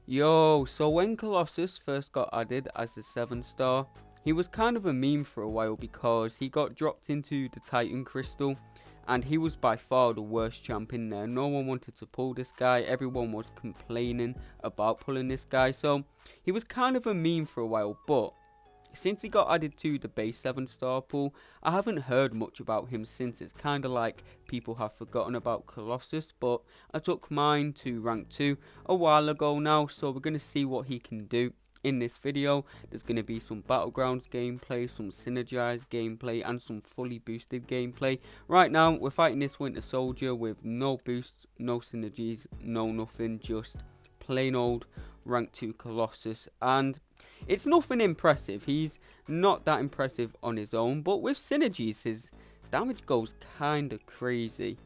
Yo, so when Colossus first got added as a 7-star, he was kind of a meme for a while because he got dropped into the Titan Crystal and he was by far the worst champ in there. No one wanted to pull this guy, everyone was complaining about pulling this guy, so he was kind of a meme for a while, but since he got added to the base 7-star pool, I haven't heard much about him since. It's kind of like people have forgotten about Colossus, but I took mine to rank 2 a while ago now, so we're going to see what he can do. In this video, there's going to be some battlegrounds gameplay, some synergized gameplay, and some fully boosted gameplay. Right now, we're fighting this Winter Soldier with no boosts, no synergies, no nothing, just plain old rank 2 Colossus, and it's nothing impressive. He's not that impressive on his own, but with synergies his damage goes kinda crazy.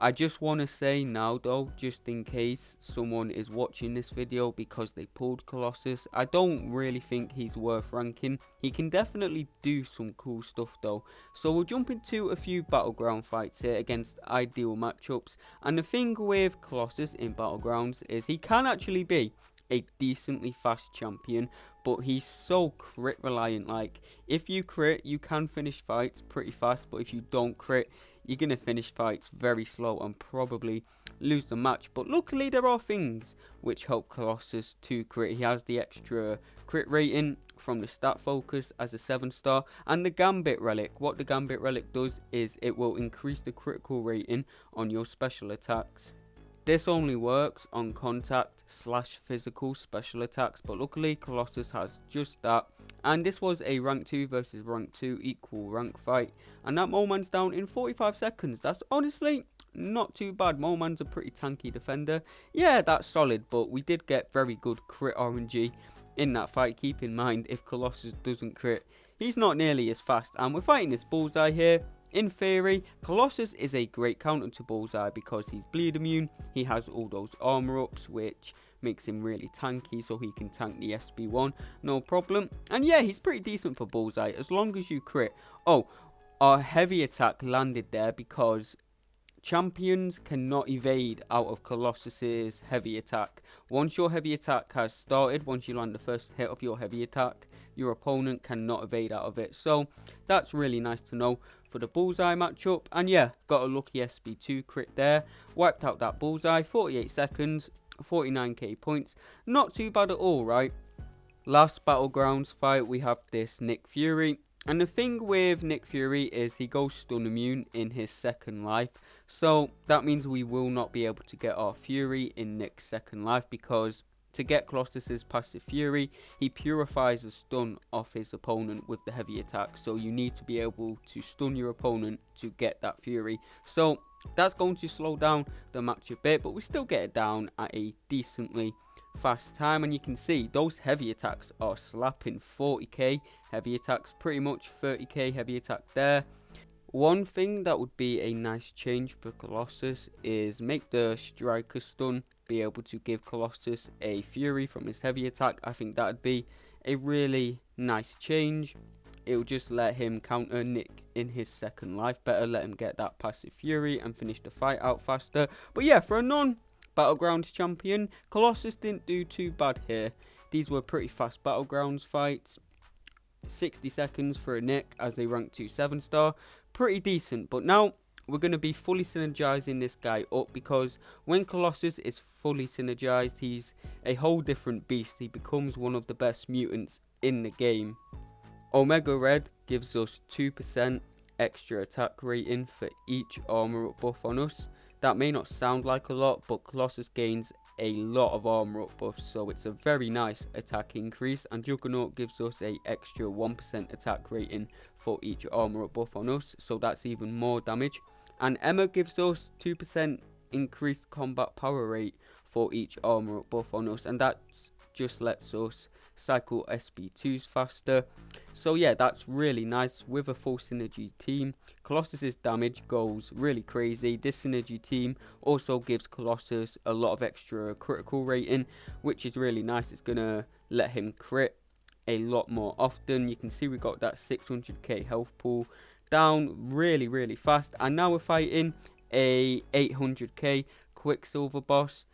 I just want to say now though, just in case someone is watching this video because they pulled Colossus, I don't really think he's worth ranking. He can definitely do some cool stuff though. So we'll jump into a few battleground fights here against ideal matchups. And the thing with Colossus in battlegrounds is he can actually be a decently fast champion, but he's so crit reliant. Like, if you crit, you can finish fights pretty fast, but if you don't crit, you're going to finish fights very slow and probably lose the match. But luckily there are things which help Colossus to crit. He has the extra crit rating from the stat focus as a 7-star, and the Gambit relic. What the Gambit relic does is it will increase the critical rating on your special attacks. This only works on contact / physical special attacks, but luckily Colossus has just that. And this was a rank 2 versus rank 2 equal rank fight, and that Moman's down in 45 seconds. That's honestly not too bad. Moman's a pretty tanky defender. Yeah, that's solid, but we did get very good crit RNG in that fight. Keep in mind, if Colossus doesn't crit, he's not nearly as fast, and we're fighting this Bullseye here. In theory, Colossus is a great counter to Bullseye because he's bleed immune, he has all those armor ups which makes him really tanky, so he can tank the SB1, no problem. And yeah, he's pretty decent for Bullseye as long as you crit. Oh, our heavy attack landed there because champions cannot evade out of Colossus's heavy attack. Once your heavy attack has started, once you land the first hit of your heavy attack, your opponent cannot evade out of it. So that's really nice to know for the Bullseye matchup. And yeah, got a lucky SB2 crit there, wiped out that Bullseye. 48 seconds, 49k points, not too bad at all, right? Last battlegrounds fight, we have this Nick Fury. And the thing with Nick Fury is he goes stun immune in his second life. So that means we will not be able to get our Fury in Nick's second life, because to get Colossus's passive Fury, he purifies a stun off his opponent with the heavy attack. So you need to be able to stun your opponent to get that Fury. So that's going to slow down the match a bit, but we still get it down at a decently fast time. And you can see those heavy attacks are slapping. 40k heavy attacks, pretty much 30k heavy attack there. One thing that would be a nice change for Colossus is make the striker stun be able to give Colossus a Fury from his heavy attack. I think that would be a really nice change. It will just let him counter Nick in his second life better, let him get that passive Fury and finish the fight out faster. But yeah, for a non-battlegrounds champion, Colossus didn't do too bad here. These were pretty fast battlegrounds fights. 60 seconds for a Nick as a rank 2 7-star. Pretty decent, but now we're going to be fully synergizing this guy up, because when Colossus is fully synergized, he's a whole different beast. He becomes one of the best mutants in the game. Omega Red gives us 2% extra attack rating for each armor up buff on us. That may not sound like a lot, but Colossus gains a lot of armor up buffs, so it's a very nice attack increase. And Juggernaut gives us a extra 1% attack rating for each armor up buff on us, so that's even more damage. And Emma gives us 2% increased combat power rate for each armor up buff on us, and that just lets us cycle SB2s faster. So yeah, that's really nice with a full synergy team. Colossus's damage goes really crazy. This synergy team also gives Colossus a lot of extra critical rating, which is really nice. It's gonna let him crit a lot more often. You can see we got that 600k health pool down really fast, and now we're fighting a 800k Quicksilver boss.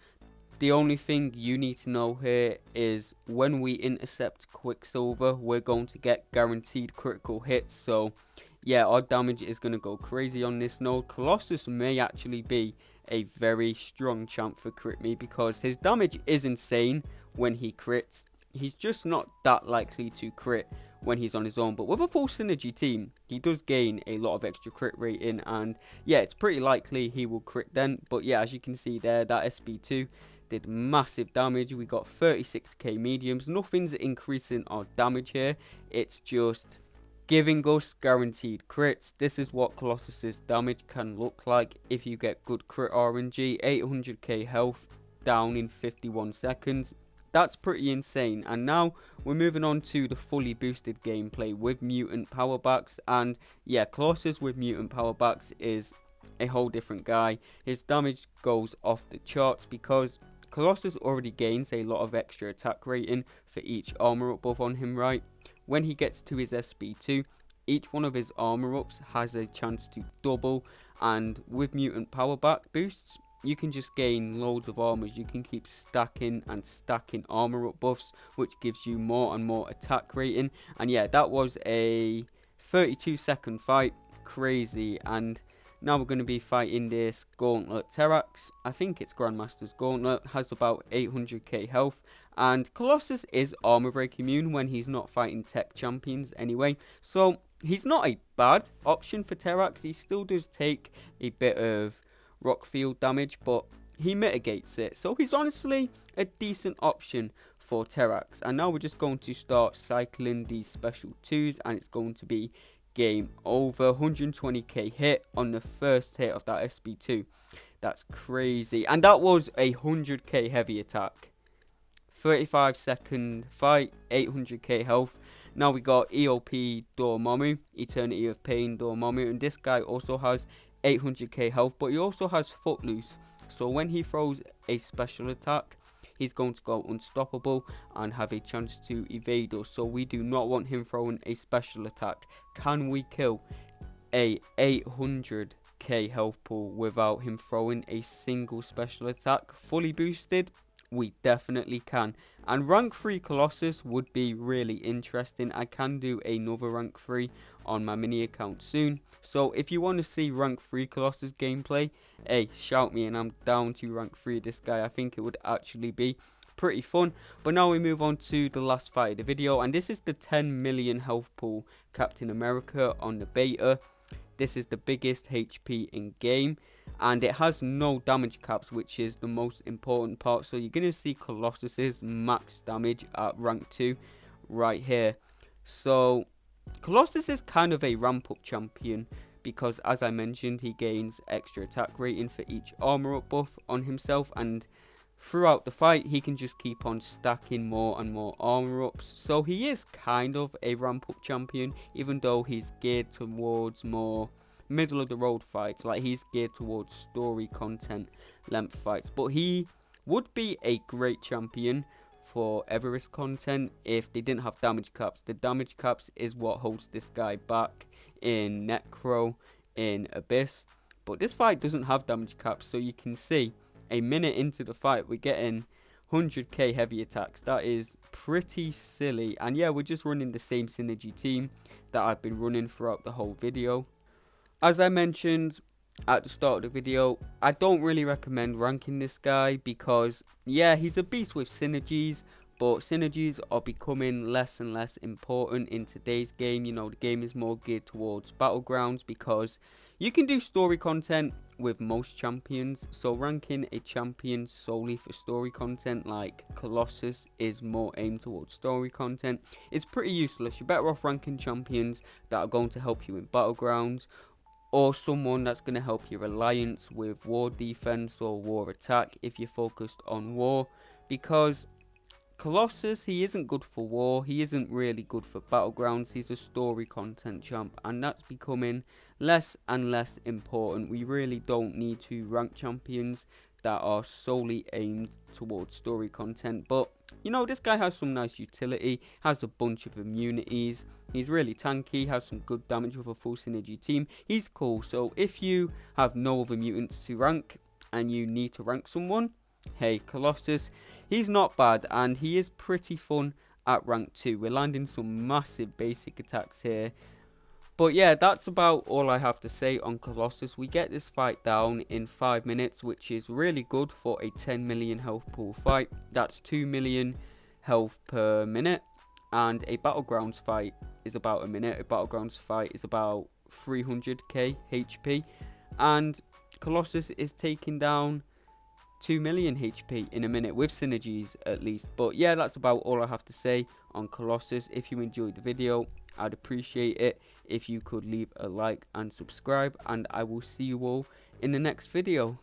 The only thing you need to know here is when we intercept Quicksilver, we're going to get guaranteed critical hits. So yeah, our damage is going to go crazy on this node. Colossus may actually be a very strong champ for crit me because his damage is insane when he crits. He's just not that likely to crit when he's on his own, but with a full synergy team, he does gain a lot of extra crit rating, and yeah, it's pretty likely he will crit then. But yeah, as you can see there, that SB2 did massive damage. We got 36k mediums. Nothing's increasing our damage here, it's just giving us guaranteed crits. This is what Colossus's damage can look like if you get good crit RNG. 800k health down in 51 seconds. That's pretty insane. And now we're moving on to the fully boosted gameplay with mutant power backs. And yeah, Colossus with mutant power backs is a whole different guy. His damage goes off the charts because Colossus already gains a lot of extra attack rating for each armor up buff on him, right? When he gets to his SB2, each one of his armor ups has a chance to double, and with mutant power back boosts, you can just gain loads of armors. You can keep stacking and stacking armor up buffs, which gives you more and more attack rating. And yeah, that was a 32-second fight, crazy. And now we're going to be fighting this Gauntlet Terax. I think it's Grandmaster's Gauntlet, has about 800k health. And Colossus is armor break immune when he's not fighting tech champions anyway. So he's not a bad option for Terax. He still does take a bit of rock field damage, but he mitigates it. So he's honestly a decent option for Terax. And now we're just going to start cycling these special 2s, and it's going to be game over. 120k hit on the first hit of that SB2. That's crazy. And that was a 100k heavy attack. 35-second fight, 800k health. Now we got EOP Dormammu, Eternity of Pain Dormammu, and this guy also has 800k health, but he also has Footloose. So when he throws a special attack, he's going to go unstoppable and have a chance to evade us. So we do not want him throwing a special attack. Can we kill a 800k health pool without him throwing a single special attack fully boosted? We definitely can. And rank 3 Colossus would be really interesting. I can do another rank 3 on my mini account soon. So if you want to see rank 3 Colossus gameplay, hey, shout me and I'm down to rank 3 this guy. I think it would actually be pretty fun. But now we move on to the last fight of the video, and this is the 10 million health pool Captain America on the beta. This is the biggest HP in game, and it has no damage caps, which is the most important part. So you're going to see Colossus's max damage at rank 2 right here. So Colossus is kind of a ramp up champion because, as I mentioned, he gains extra attack rating for each armor up buff on himself, and throughout the fight he can just keep on stacking more and more armor ups. So he is kind of a ramp up champion, even though he's geared towards more middle of the road fights. Like, he's geared towards story content length fights, but he would be a great champion for Everest content if they didn't have damage caps. The damage caps is what holds this guy back in Necro, in Abyss, but this fight doesn't have damage caps. So you can see a minute into the fight we're getting 100k heavy attacks. That is pretty silly. And yeah, we're just running the same synergy team that I've been running throughout the whole video. As I mentioned at the start of the video, I don't really recommend ranking this guy because, yeah, he's a beast with synergies, but synergies are becoming less and less important in today's game. You know, the game is more geared towards battlegrounds because you can do story content with most champions. So ranking a champion solely for story content like Colossus is more aimed towards story content. It's pretty useless. You're better off ranking champions that are going to help you in battlegrounds, or someone that's going to help your alliance with war defense or war attack if you're focused on war. Because Colossus, he isn't good for war, he isn't really good for battlegrounds, he's a story content champ, and that's becoming less and less important. We really don't need to rank champions that are solely aimed towards story content. But you know, this guy has some nice utility, has a bunch of immunities, he's really tanky, has some good damage with a full synergy team. He's cool. So if you have no other mutants to rank and you need to rank someone, hey, Colossus, he's not bad, and he is pretty fun at rank 2. We're landing some massive basic attacks here. But yeah, that's about all I have to say on Colossus. We get this fight down in 5 minutes, which is really good for a 10 million health pool fight. That's 2 million health per minute. And a battlegrounds fight is about a minute. A battlegrounds fight is about 300k HP. And Colossus is taking down 2 million HP in a minute with synergies at least. But yeah, that's about all I have to say on Colossus. If you enjoyed the video, I'd appreciate it if you could leave a like and subscribe, and I will see you all in the next video.